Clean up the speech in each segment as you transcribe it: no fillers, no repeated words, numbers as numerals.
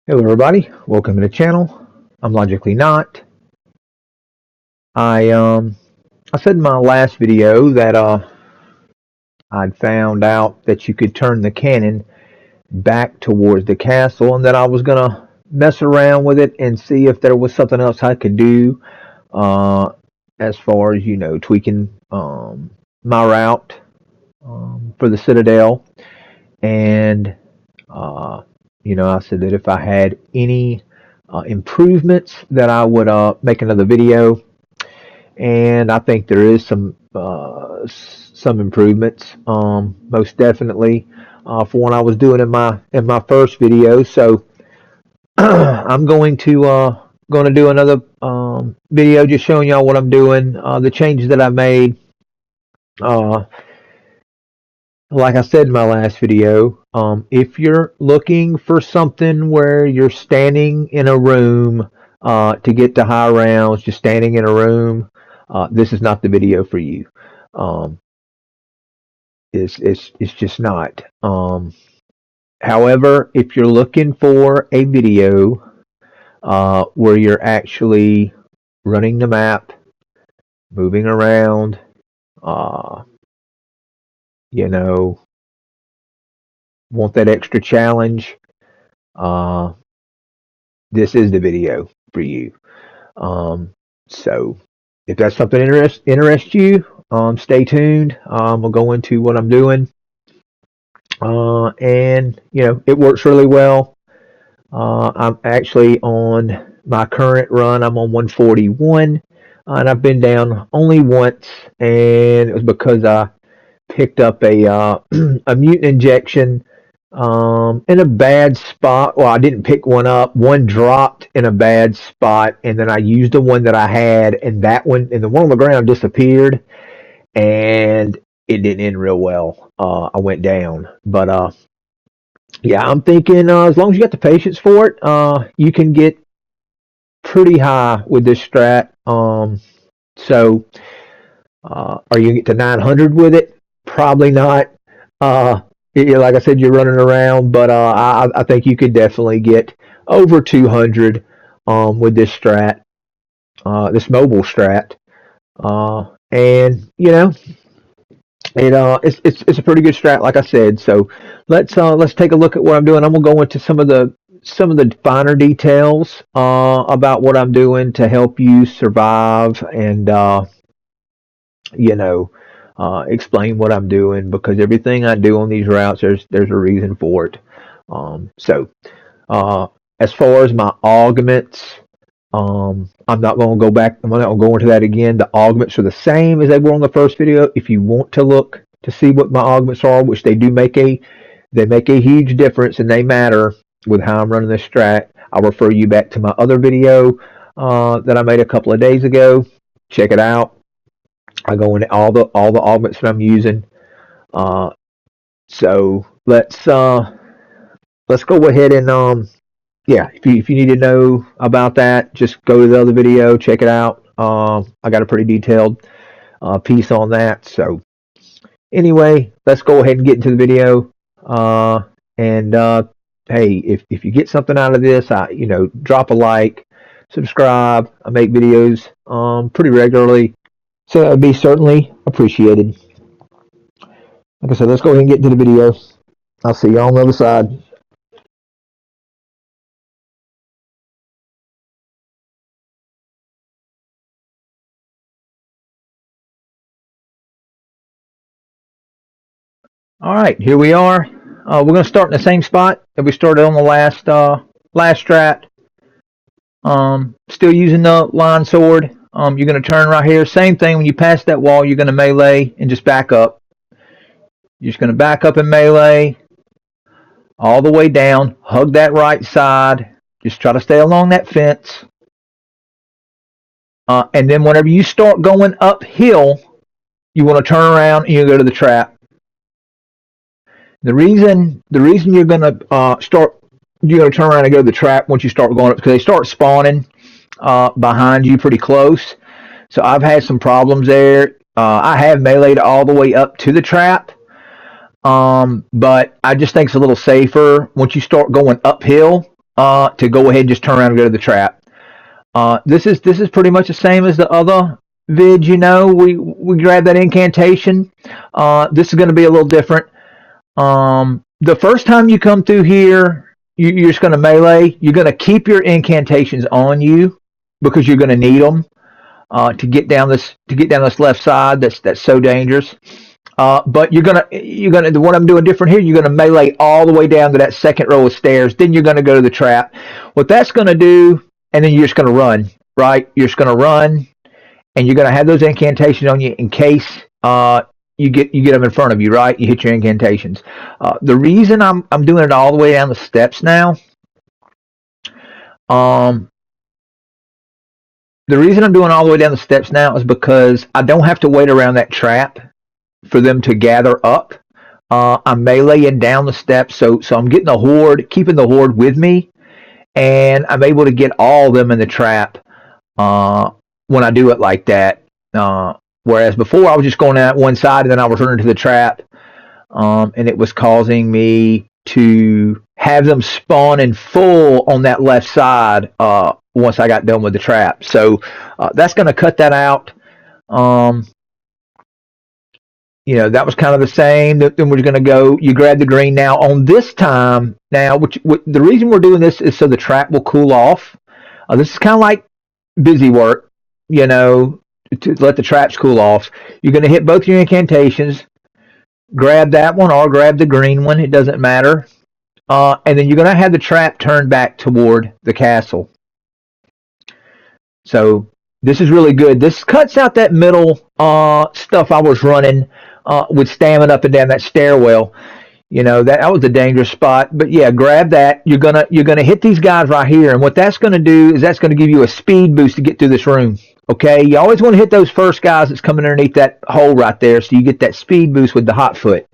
Hello everybody, welcome to the channel. I'm Logically Not. I said in my last video that I'd found out that you could turn the cannon back towards the castle and that I was gonna mess around with it and see if there was something else I could do uh, as far as tweaking my route for the Citadelle. And I said that if I had any improvements that I would make another video, and I think there is some improvements, most definitely, for what I was doing in my first video. So I'm going to do another video just showing y'all what I'm doing, the changes that I made. Uh, like I said in my last video, if you're looking for something where you're standing in a room to get to high rounds, just standing in a room, this is not the video for you. Um, it's just not. However, if you're looking for a video where you're actually running the map, moving around, uh, you know, want that extra challenge, uh, this is the video for you. So if that's something interests you, stay tuned. We'll go into what I'm doing, and it works really well. I'm actually on my current run. I'm on 141, and I've been down only once, and it was because I picked up a a mutant injection in a bad spot. Well, I didn't pick one up. One dropped in a bad spot, and then I used the one that I had, and the one on the ground disappeared, and it didn't end real well. I went down, but yeah, I'm thinking as long as you got the patience for it, you can get pretty high with this strat. So, are you gonna get to 900 with it? Probably not. Like I said, you're running around, but I think you could definitely get over 200 with this strat, this mobile strat, and it's a pretty good strat, like I said. So let's take a look at what I'm doing. I'm gonna go into some of the finer details about what I'm doing to help you survive and you know, explain what I'm doing because everything I do on these routes, there's a reason for it. So uh, as far as my augments, I'm not going to go back. I'm not going to go into that again. The augments are the same as they were on the first video. If you want to look to see what my augments are, which they do make a huge difference and they matter with how I'm running this strat. I'll refer you back to my other video that I made a couple of days ago. Check it out. I go into all the augments that I'm using. Uh, so let's go ahead and yeah. If you need to know about that, just go to the other video, check it out. I got a pretty detailed piece on that. So anyway, let's go ahead and get into the video. And hey, if you get something out of this, drop a like, subscribe. I make videos pretty regularly. So that would be certainly appreciated. Like I said, let's go ahead and get into the video. I'll see you on the other side. All right, here we are. We're going to start in the same spot that we started on the last strat. Still using the line sword. You're going to turn right here. Same thing. When you pass that wall, you're going to melee and just back up. You're just going to back up and melee all the way down. Hug that right side. Just try to stay along that fence. And then whenever you start going uphill, you want to turn around and you go to the trap. The reason you're going to turn around and go to the trap once you start going up because they start spawning behind you pretty close. So I've had some problems there. I have meleeed all the way up to the trap, but I just think it's a little safer once you start going uphill to go ahead and just turn around and go to the trap. This is pretty much the same as the other vid. We grab that incantation. This is going to be a little different. The first time you come through here, you're just going to melee. You're going to keep your incantations on you because you're going to need them to get down this left side. That's so dangerous. But you're gonna what I'm doing different here. You're gonna melee all the way down to that second row of stairs. Then you're gonna go to the trap. What that's gonna do, and then you're just gonna run. Right? You're just gonna run, and you're gonna have those incantations on you in case you get them in front of you. Right? You hit your incantations. The reason I'm doing it all the way down the steps now. The reason I'm doing all the way down the steps now is because I don't have to wait around that trap for them to gather up. I'm meleeing down the steps, so I'm getting the horde, keeping the horde with me, and I'm able to get all of them in the trap when I do it like that. Whereas before I was just going out one side and then I was running to the trap, and it was causing me to have them spawn in full on that left side once I got done with the trap. So that's going to cut that out. That was kind of the same. Then we're going to go, you grab the green now. On this time, now, the reason we're doing this is so the trap will cool off. This is kind of like busy work, to let the traps cool off. You're going to hit both your incantations, grab that one or grab the green one. It doesn't matter. And then you're going to have the trap turned back toward the castle. So this is really good. This cuts out that middle stuff I was running with stamming up and down that stairwell. That was a dangerous spot. But yeah, grab that. You're gonna hit these guys right here, and what that's gonna do is that's gonna give you a speed boost to get through this room. Okay, you always want to hit those first guys that's coming underneath that hole right there, so you get that speed boost with the hot foot.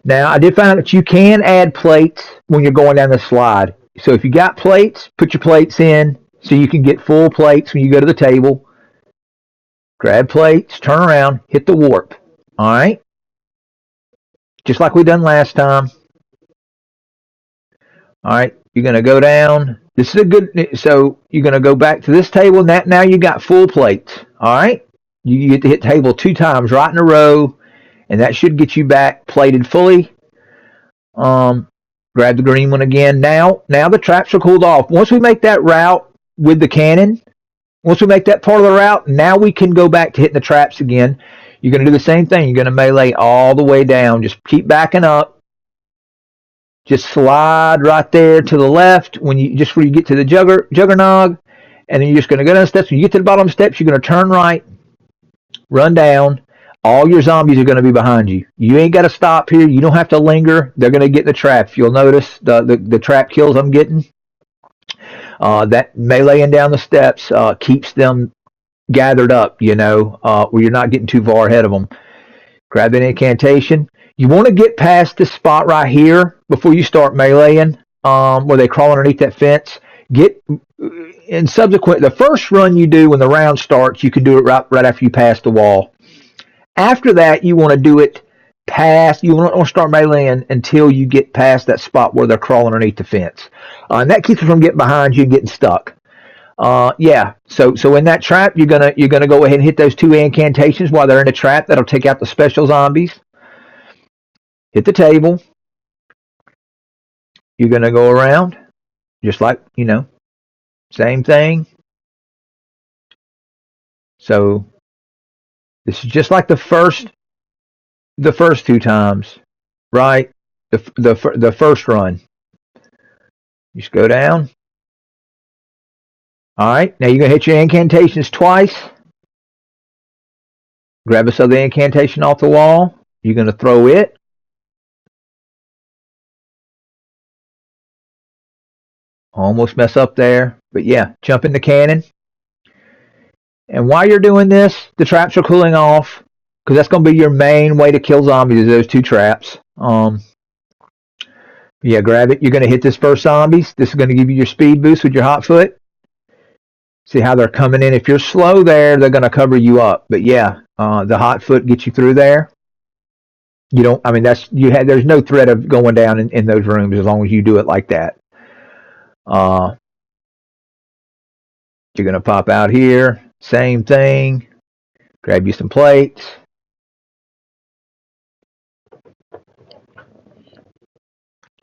Now, I did find out that you can add plates when you're going down the slide. So if you got plates, put your plates in so you can get full plates when you go to the table. Grab plates, turn around, hit the warp. All right? Just like we done last time. All right, you're going to go down. This is a good, so you're going to go back to this table. Now you got full plates. All right? You get to hit table 2 times right in a row, and that should get you back plated fully. Grab the green one again. Now the traps are cooled off. Once we make that route with the cannon, once we make that part of the route, now we can go back to hitting the traps again. You're going to do the same thing. You're going to melee all the way down. Just keep backing up. Just slide right there to the left where you get to the juggernog, and then you're just going to go down the steps. When you get to the bottom of the steps, you're going to turn right, run down. All your zombies are going to be behind you. You ain't got to stop here. You don't have to linger. They're going to get in the trap. You'll notice the trap kills I'm getting. That meleeing down the steps keeps them gathered up, where you're not getting too far ahead of them. Grab an incantation. You want to get past this spot right here before you start meleeing, where they crawl underneath that fence. The first run you do when the round starts, you can do it right after you pass the wall. After that, you want to do it you want to start meleeing until you get past that spot where they're crawling underneath the fence. And that keeps them from getting behind you and getting stuck. So in that trap, you're gonna go ahead and hit those 2 incantations while they're in the trap. That'll take out the special zombies. Hit the table. You're gonna go around, just like, same thing. So this is just like the first 2 times, right? The first run. Just go down. All right, now you're going to hit your incantations twice. Grab us other incantation off the wall. You're going to throw it. Almost mess up there. But yeah, jump in the cannon. And while you're doing this, the traps are cooling off, because that's going to be your main way to kill zombies is those 2 traps. Yeah, grab it. You're going to hit this first zombies. This is going to give you your speed boost with your hot foot. See how they're coming in. If you're slow there, they're going to cover you up. But yeah, the hot foot gets you through there. There's no threat of going down in those rooms as long as you do it like that. Uh, you're going to pop out here. Same thing. Grab you some plates.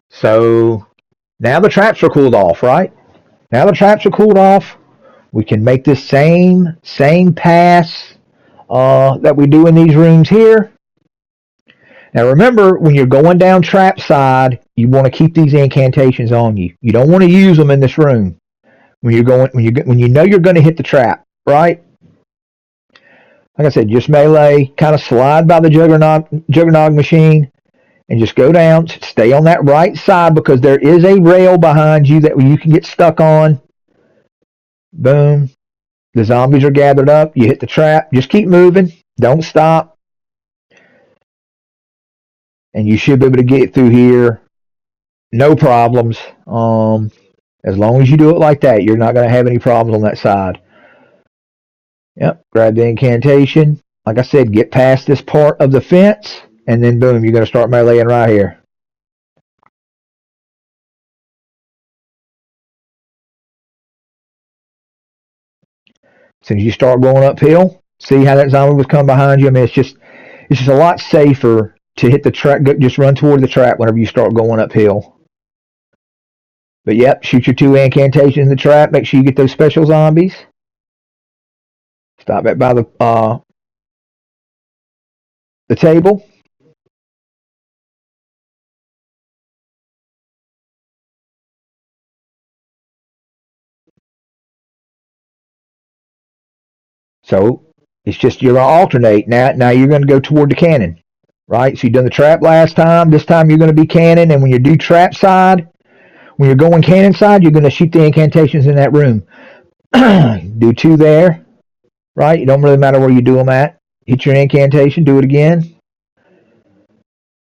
So now the traps are cooled off, right? Now the traps are cooled off. We can make this same pass that we do in these rooms here. Now remember, when you're going down trap side, you want to keep these incantations on you. You don't want to use them in this room when you know you're going to hit the trap, right? Like I said, just melee, kind of slide by the juggernog machine, and just go down. Stay on that right side because there is a rail behind you that you can get stuck on. Boom. The zombies are gathered up. You hit the trap. Just keep moving. Don't stop. And you should be able to get through here. No problems. As long as you do it like that, you're not going to have any problems on that side. Yep. Grab the incantation. Like I said, get past this part of the fence. And then boom, you're going to start meleeing right here. As soon as you start going uphill, see how that zombie was coming behind you? I mean, it's just a lot safer to hit the trap. Just run toward the trap whenever you start going uphill. But yep, shoot your 2 incantations in the trap. Make sure you get those special zombies. Stop it by the table. So it's just you're gonna alternate. Now you're gonna go toward the cannon, right? So you've done the trap last time. This time you're gonna be cannon, and when you do trap side, when you're going cannon side, you're gonna shoot the incantations in that room. Do 2 there, right? It don't really matter where you do them at. Hit your incantation. Do it again.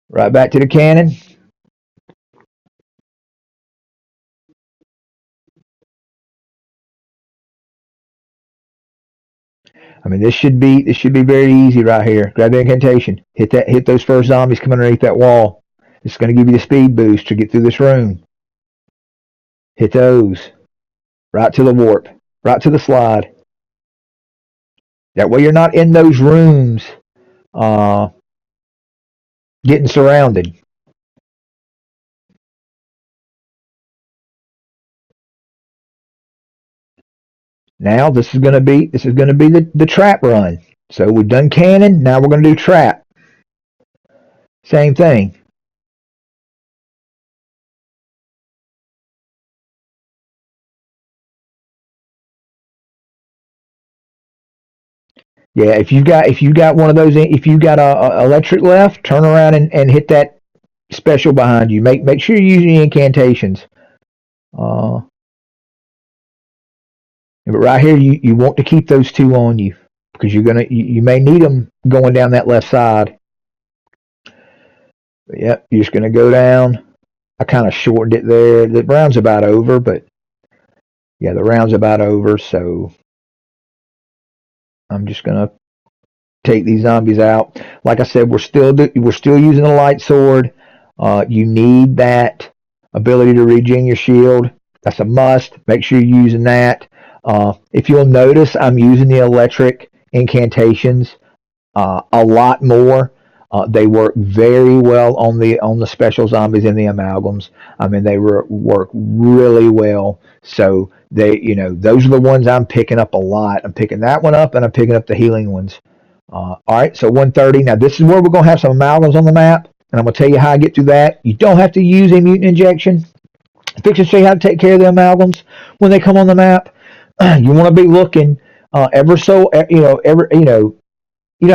Right back to the cannon. I mean, this should be very easy right here. Grab the incantation. Hit those first zombies coming underneath that wall. It's going to give you the speed boost to get through this room. Hit those. Right to the warp. Right to the slide. That way you're not in those rooms getting surrounded. Now this is going to be the trap run. So we've done cannon. Now we're going to do trap. Same thing. Yeah, if you got one of those, if you got a electric left, turn around and hit that special behind you. Make sure you're using incantations. But right here, you want to keep those 2 on you because you may need them going down that left side. But yep, you're just gonna go down. I kind of shortened it there. The round's about over, but yeah, the round's about over. So I'm just gonna take these zombies out. Like I said, we're still using the light sword. You need that ability to regen your shield. That's a must. Make sure you're using that. If you'll notice, I'm using the electric incantations a lot more. They work very well on the special zombies and the amalgams. I mean, they work really well. So those are the ones I'm picking up a lot. I'm picking that one up, and I'm picking up the healing ones. All right, so 130. Now this is where we're going to have some amalgams on the map, and I'm going to tell you how I get through that. You don't have to use a mutant injection. Fix and show you how to take care of the amalgams when they come on the map. You want to be looking ever so you know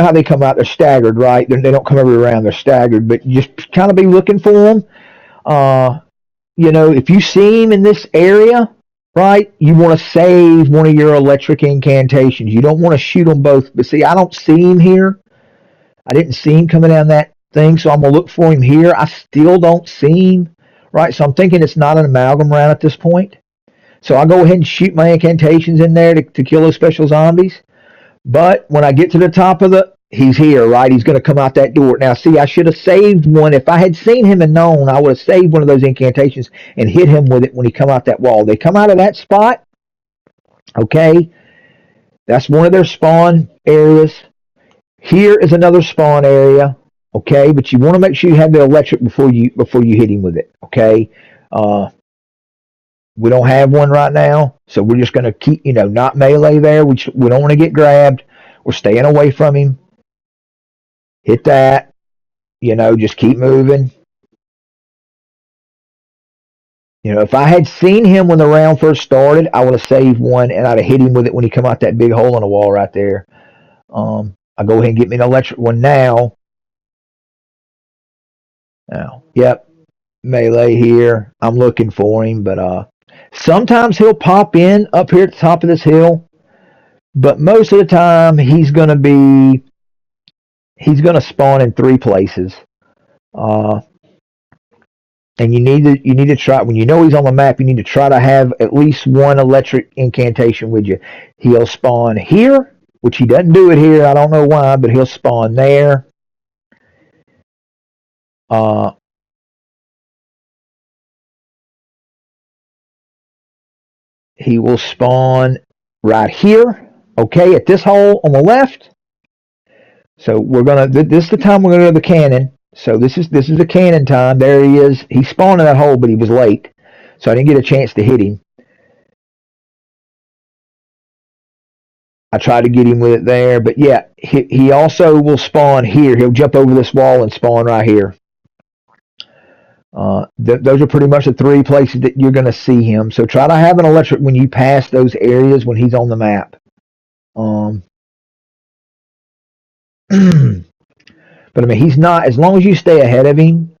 how they come out. They're staggered, right? They don't come every round. They're staggered, but you just kind of be looking for them. If you see them in this area, right, you want to save one of your electric incantations. You don't want to shoot them both. But see, I don't see him here. I didn't see him coming down that thing, so I'm going to look for him here. I still don't see him, right? So I'm thinking it's not an amalgam round at this point. So I'll go ahead and shoot my incantations in there to kill those special zombies. But when I get to the top of he's here, right? He's going to come out that door. Now, see, I should have saved one. If I had seen him and known, I would have saved one of those incantations and hit him with it when he come out that wall. They come out of that spot, okay? That's one of their spawn areas. Here is another spawn area, okay? But you want to make sure you have the electric before you hit him with it, okay? We don't have one right now, so we're just going to keep, not melee there. We don't want to get grabbed. We're staying away from him. Hit that. Just keep moving. If I had seen him when the round first started, I would have saved one and I'd have hit him with it when he come out that big hole in the wall right there. I'll go ahead and get me an electric one now. Yep, melee here. I'm looking for him, but sometimes he'll pop in up here at the top of this hill, but most of the time he's gonna spawn in 3 places. And you need to try, when you know he's on the map, you need to try to have at least one electric incantation with you. He'll spawn here, which he doesn't do it here. I don't know why, but he'll spawn there. He will spawn right here, okay, at this hole on the left. So we're gonna. This is the time we're gonna go to the cannon. So this is the cannon time. There he is. He spawned in that hole, but he was late, so I didn't get a chance to hit him. I tried to get him with it there, but yeah, he also will spawn here. He'll jump over this wall and spawn right here. Those are pretty much the 3 places that you're going to see him. So try to have an electric when you pass those areas when he's on the map. But I mean, he's not. As long as you stay ahead of him,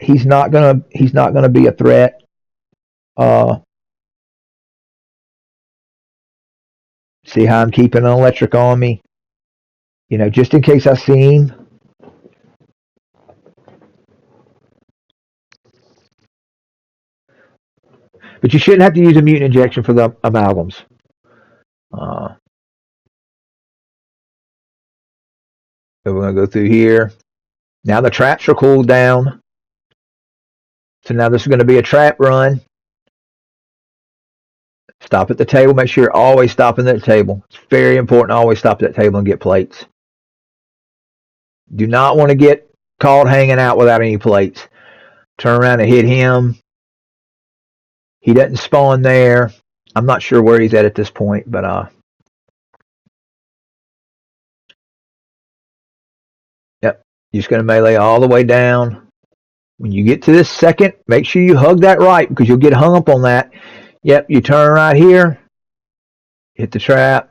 he's not gonna be a threat. See how I'm keeping an electric on me, just in case I see him. But you shouldn't have to use a mutant injection for the amalgams. So we're gonna go through here. Now the traps are cooled down. So now this is going to be a trap run. Stop at the table. Make sure you're always stopping at the table. It's very important to always stop at that table and get plates. Do not want to get caught hanging out without any plates. Turn around and hit him. He doesn't spawn there. I'm not sure where he's at this point, but yep. You're just going to melee all the way down. When you get to this second, make sure you hug that right because you'll get hung up on that. Yep, you turn right here. Hit the trap.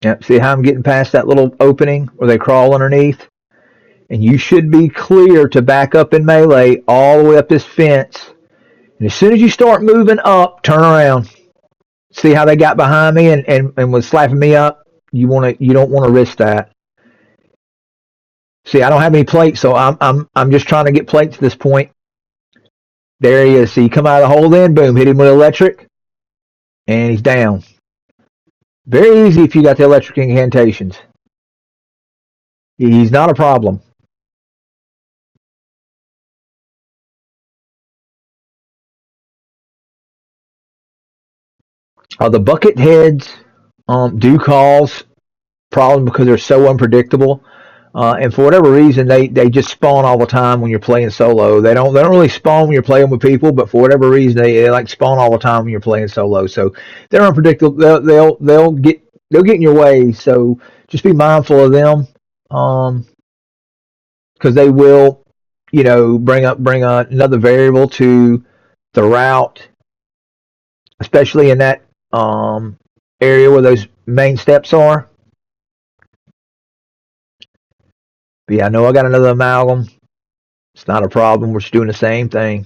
Yep, see how I'm getting past that little opening where they crawl underneath? And you should be clear to back up in melee all the way up this fence. And as soon as you start moving up, turn around. See how they got behind me and was slapping me up? You don't want to risk that. See, I don't have any plates, so I'm just trying to get plates at this point. There he is. See, you come out of the hole then, boom, hit him with electric, and he's down. Very easy if you got the electric incantations. He's not a problem. The bucket heads do cause problems because they're so unpredictable. And for whatever reason, they just spawn all the time when you're playing solo. They don't really spawn when you're playing with people, but for whatever reason, they like spawn all the time when you're playing solo. So they're unpredictable. They'll get in your way. So just be mindful of them, because they will, bring another variable to the route, especially in that area where those main steps are. But yeah, I know I got another amalgam. It's not a problem. We're just doing the same thing.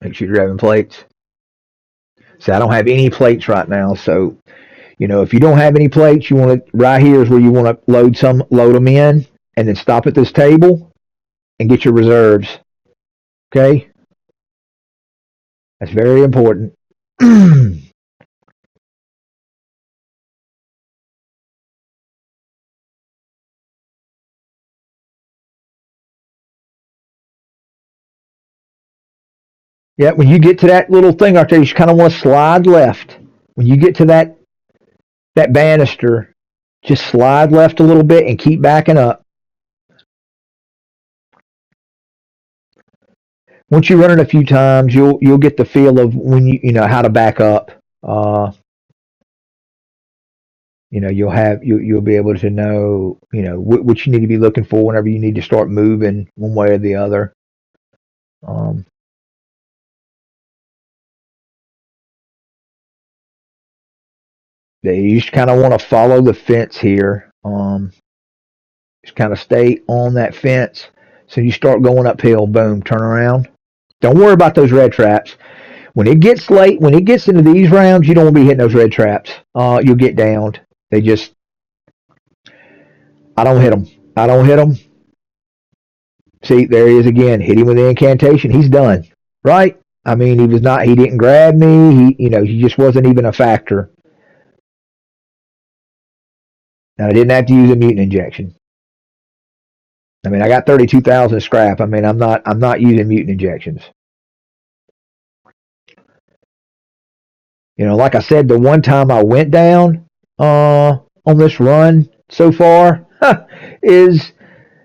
Make sure you're having plates. See, I don't have any plates right now, so if you don't have any plates, you want to right here is where you want to load them in, and then stop at this table and get your reserves. Okay, that's very important. Yeah, when you get to that little thing right there, you kind of want to slide left. When you get to that banister, just slide left a little bit and keep backing up. Once you run it a few times, you'll get the feel of when you know how to back up. Uh, you'll be able to know what you need to be looking for whenever you need to start moving one way or the other. Um, you just kind of want to follow the fence here. Just kind of stay on that fence. So you start going uphill, boom, turn around. Don't worry about those red traps. When it gets late, when it gets into these rounds, you don't want to be hitting those red traps. You'll get downed. They just, I don't hit them. I don't hit them. See, there he is again. Hit him with the incantation. He's done. Right? I mean, he was not. He didn't grab me. He just wasn't even a factor. And I didn't have to use a mutant injection. I mean, I got 32,000 scrap. I mean, I'm not using mutant injections. Like I said, the one time I went down on this run so far is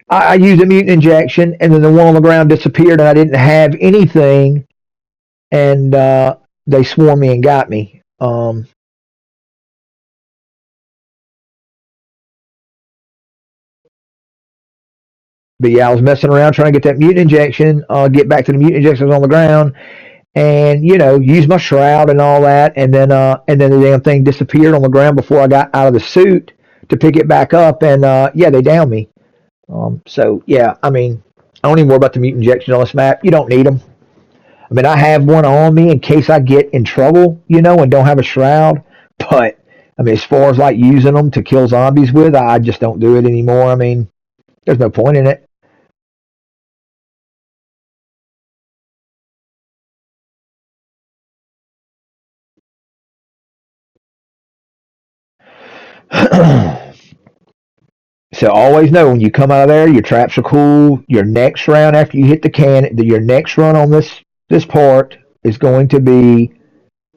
I used a mutant injection, and then the one on the ground disappeared, and I didn't have anything, and they swarmed me and got me. But yeah, I was messing around trying to get that mutant injection, get back to the mutant injections on the ground, and use my shroud and all that, and then the damn thing disappeared on the ground before I got out of the suit to pick it back up, and yeah, they downed me. So yeah, I mean, I don't even worry about the mutant injections on this map. You don't need them. I mean, I have one on me in case I get in trouble, and don't have a shroud. But I mean, as far as like using them to kill zombies with, I just don't do it anymore. I mean, there's no point in it. So always know when you come out of there, your traps are cool. Your next round after you hit the can, your next run on this part is going to be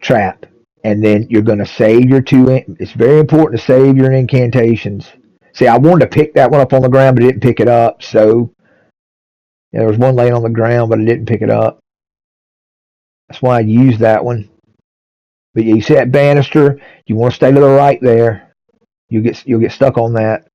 trap, and then you're going to save your two. It's very important to save your incantations. See, I wanted to pick that one up on the ground, but I didn't pick it up. So yeah, there was one laying on the ground, but I didn't pick it up. That's why I used that one. But yeah, you see that banister? You want to stay to the right there. You'll get stuck on that.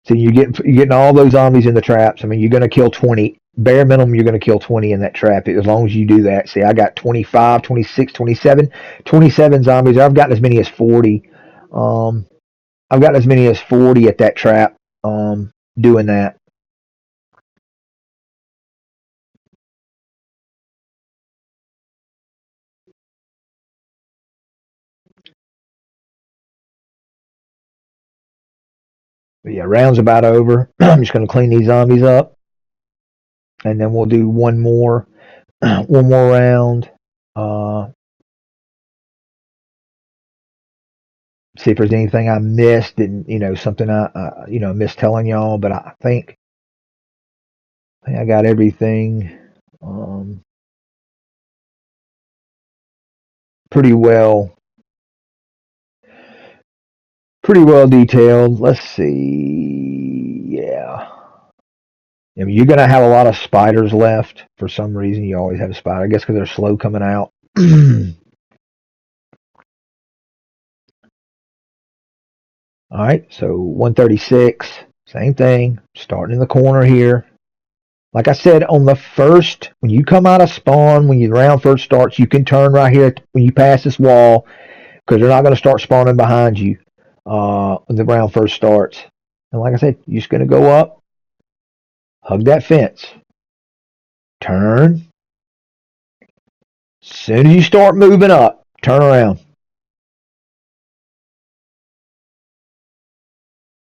So you're getting all those zombies in the traps. I mean, you're going to kill 20. Bare minimum, you're going to kill 20 in that trap as long as you do that. See, I got 25, 26, 27, 27 zombies. I've gotten as many as 40. Um, I've gotten as many as 40 at that trap doing that. But yeah, round's about over. I'm just going to clean these zombies up, and then we'll do one more, one more round. Uh, See if there's anything I missed, and something I missed telling y'all. But I think I got everything um, pretty well, pretty well detailed. Let's see. Yeah. I mean, you're gonna have a lot of spiders left for some reason. You always have a spider, I guess, because they're slow coming out. All right, so 136, same thing. Starting in the corner here. Like I said, on the first, when you come out of spawn, when your round first starts, you can turn right here when you pass this wall because they're not going to start spawning behind you when the round first starts. And like I said, you're just going to go up. Hug that fence. Turn. Soon as you start moving up, turn around.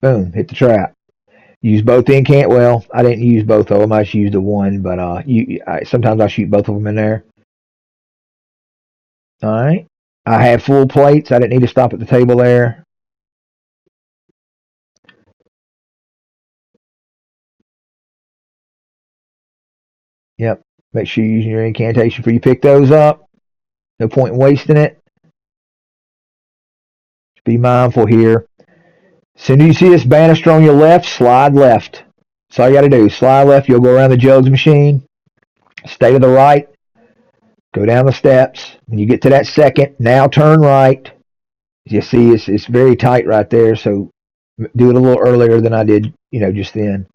Boom, hit the trap. Use both well, I didn't use both of them. I just used the one, but sometimes I shoot both of them in there. All right. I had full plates. I didn't need to stop at the table there. Yep. Make sure you're using your incantation before you pick those up. No point in wasting it. Just be mindful here. As soon as you see this banister on your left, slide left. That's all you got to do. Slide left. You'll go around the jugs machine. Stay to the right. Go down the steps. When you get to that second, now turn right. You see, it's very tight right there, so do it a little earlier than I did, just then.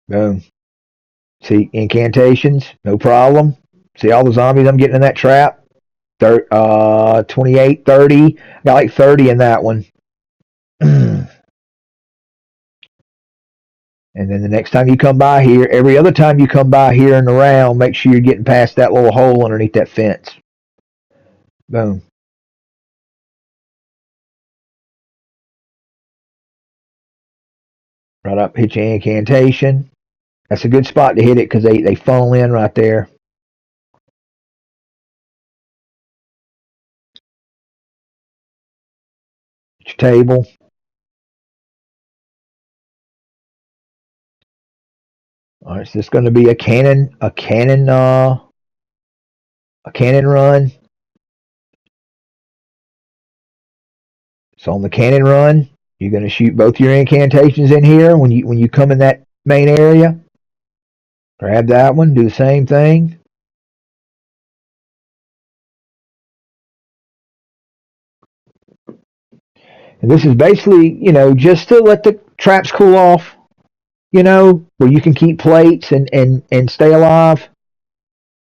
Boom. See, incantations, no problem. See all the zombies I'm getting in that trap? 28, 30. I got like 30 in that one. And then the next time you come by here, every other time you come by here and around, make sure you're getting past that little hole underneath that fence. Boom. Right up, hit your incantation. That's a good spot to hit it because they funnel in right there. Your table. All right, so it's going to be a cannon run. So on the cannon run, you're going to shoot both your incantations in here when you come in that main area. Grab that one, do the same thing. And this is basically, just to let the traps cool off, where you can keep plates and stay alive.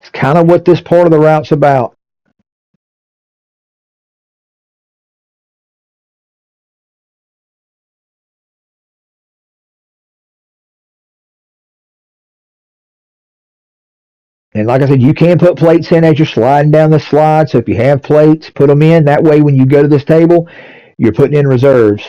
It's kind of what this part of the route's about. And like I said, you can put plates in as you're sliding down the slide. So if you have plates, put them in. That way, when you go to this table, you're putting in reserves.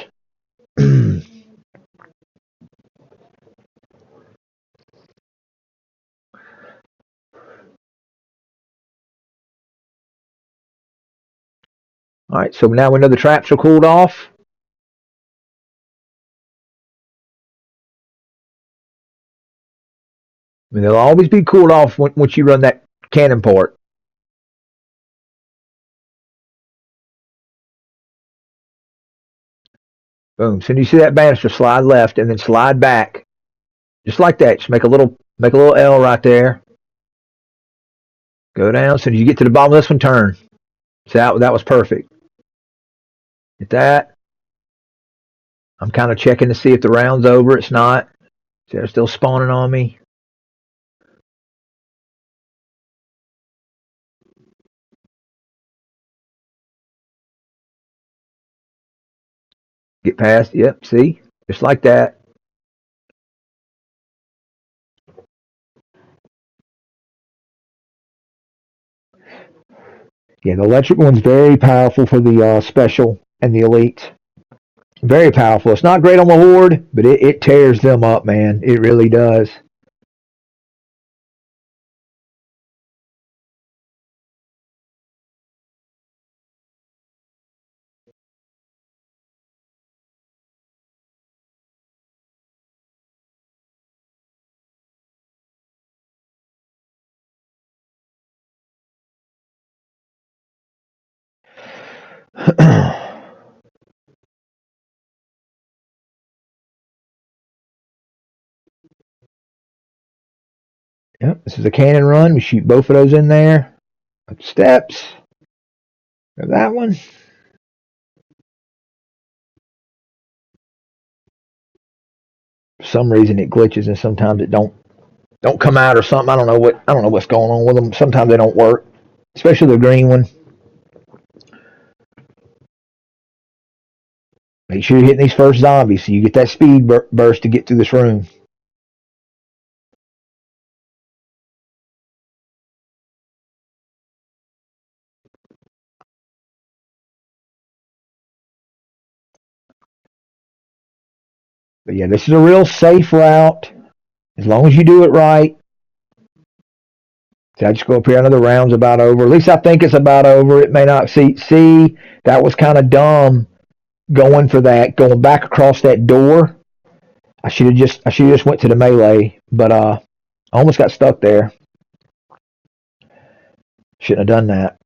All right, so now we know the traps are cooled off. I mean, they'll always be cooled off once you run that cannon part. Boom. So you see that banister, slide left and then slide back. Just like that. Just make a little L right there. Go down. So as you get to the bottom of this one, turn. So that was perfect. Hit that. I'm kind of checking to see if the round's over. It's not. See, they're still spawning on me. Get past. Yep. See? Just like that. Yeah, the electric one's very powerful for the special and the elite. Very powerful. It's not great on the horde, but it tears them up, man. It really does. Yep, this is a cannon run. We shoot both of those in there. Up steps. Grab that one. For some reason it glitches and sometimes it don't come out or something. I don't know what's going on with them. Sometimes they don't work. Especially the green one. Make sure you're hitting these first zombies so you get that speed burst to get through this room. But yeah, this is a real safe route as long as you do it right. See, I just go up here. Another round's about over. At least I think it's about over. It may not. See, that was kind of dumb going for that, going back across that door. I should have just went to the melee, but I almost got stuck there. Shouldn't have done that.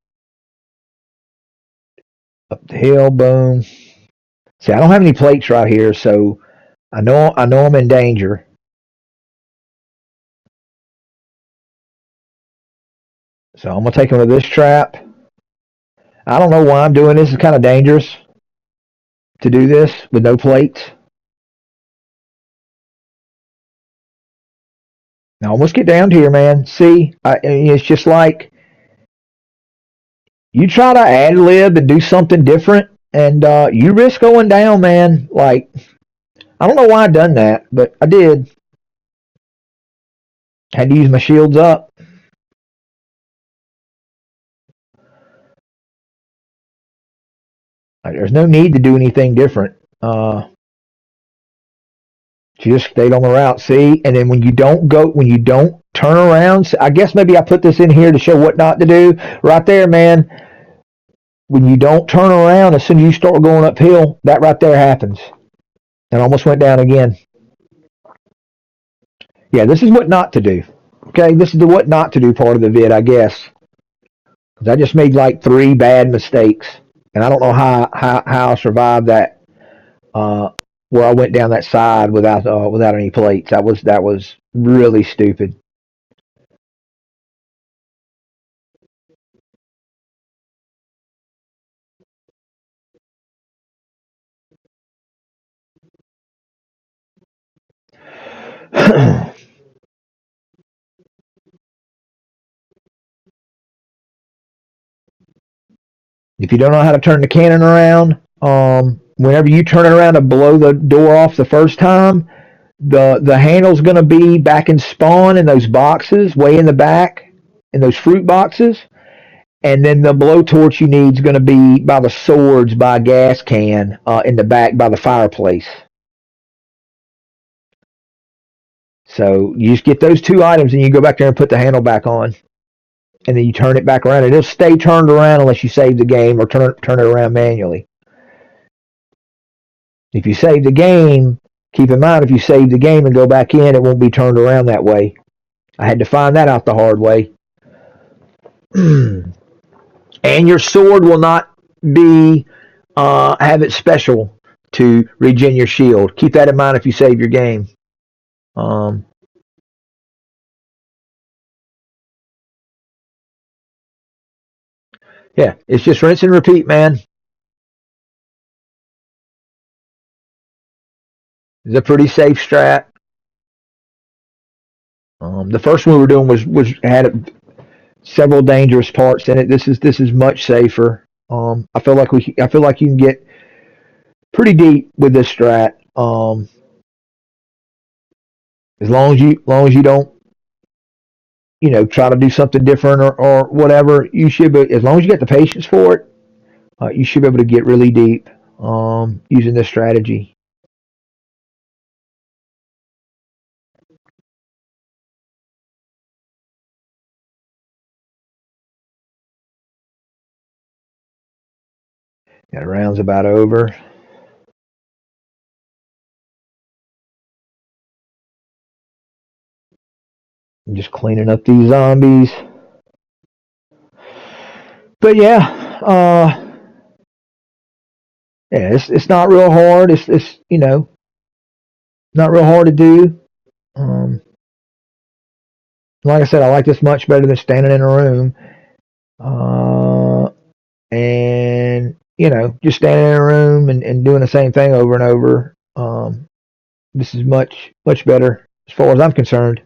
Up the hill, boom. See, I don't have any plates right here, so I know I'm in danger. So I'm gonna take him to this trap. I don't know why I'm doing this. It's kind of dangerous to do this with no plates. Now let's get down to here, man. See, it's just like you try to ad lib and do something different, and you risk going down, man. Like I don't know why I done that, but I did. Had to use my shields up. Like, there's no need to do anything different. She just stayed on the route. See, and then when you don't turn around, I guess maybe I put this in here to show what not to do. Right there, man. When you don't turn around, as soon as you start going uphill, that right there happens. And almost went down again. Yeah, this is what not to do. Okay, this is the what not to do part of the vid, I guess. I just made like 3 bad mistakes, and I don't know how I survived that. Where I went down that side without any plates. That was really stupid. If you don't know how to turn the cannon around, whenever you turn it around to blow the door off the first time, the handle's going to be back in spawn in those boxes, way in the back, in those fruit boxes, and then the blowtorch you need is going to be by the swords by a gas can in the back by the fireplace. So you just get those 2 items and you go back there and put the handle back on, and then you turn it back around, and it'll stay turned around unless you save the game or turn it around manually. If you save the game, keep in mind if you save the game and go back in, it won't be turned around that way. I had to find that out the hard way. And your sword will not be have it special to regen your shield. Keep that in mind if you save your game. Um, yeah, it's just rinse and repeat, man. It's a pretty safe strat. The first one we were doing was had several dangerous parts in it. This is much safer. I feel like you can get pretty deep with this strat. As long as you don't try to do something different or whatever, you should be, as long as you get the patience for it, you should be able to get really deep using this strategy. That round's about over. I'm just cleaning up these zombies. But yeah, yeah, it's not real hard. It's not real hard to do. Um, like I said, I like this much better than standing in a room. And just standing in a room and doing the same thing over and over. This is much better as far as I'm concerned.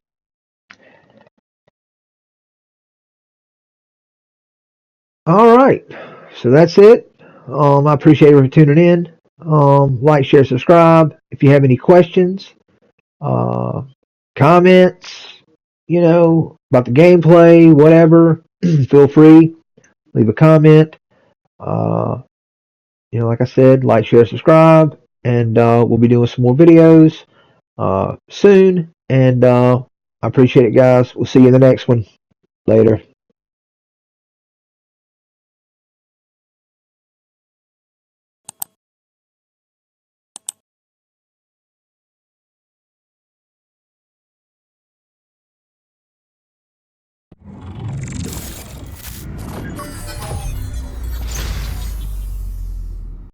All right, so that's it. I appreciate you for tuning in. Like, share, subscribe. If you have any questions, uh, comments, about the gameplay, whatever, feel free. Leave a comment. Uh, like I said, like, share, subscribe, and we'll be doing some more videos soon. And I appreciate it, guys. We'll see you in the next one. Later.